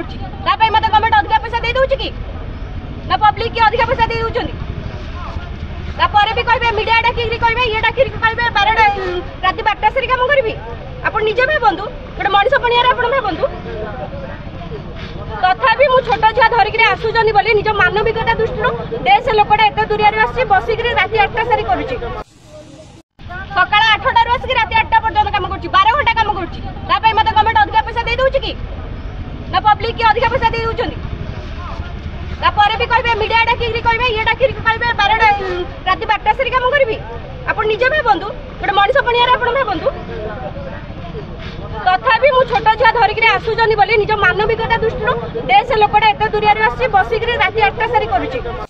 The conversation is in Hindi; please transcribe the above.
मत गवर्नमेंट अधिक पैसा दे दूची कि ना पब्लिक की अधिक पैसा दे दूचंदी भी कहे मीडिया डाक कहे ये डाक कहे 12टा राति 12टा से कम करी आप निजे भावतु गोटे मनीष पणिया आप भावतु तथापि मु छोट छुआ धरिक आसुचंदी बोली निज मानविकता दृष्टि देश लोकटा एत दूरिया आसी बसिक राति 8टा सारी करुच्ची सका 8टार आसिक राति 8टा पर्यटन कम कर 12 घंटा कम कर मत गवर्नमेंट अधिक पैसा दे दूची कि ना पब्लिक की अधिक पैसा दे दूचंदी भी कहे मीडिया डाक कहे ये डाक कहे 12टा राति 12टा से कम करी आप निजे भावतु गोटे मनीष पणिया आप भावतु तथापि मु छोट छुआ धरिक आसुचंदी बोली निज मानविकता दृष्टि देश लोकटा एत दूरिया आसी बसिक राति 8टा सारी करुच्ची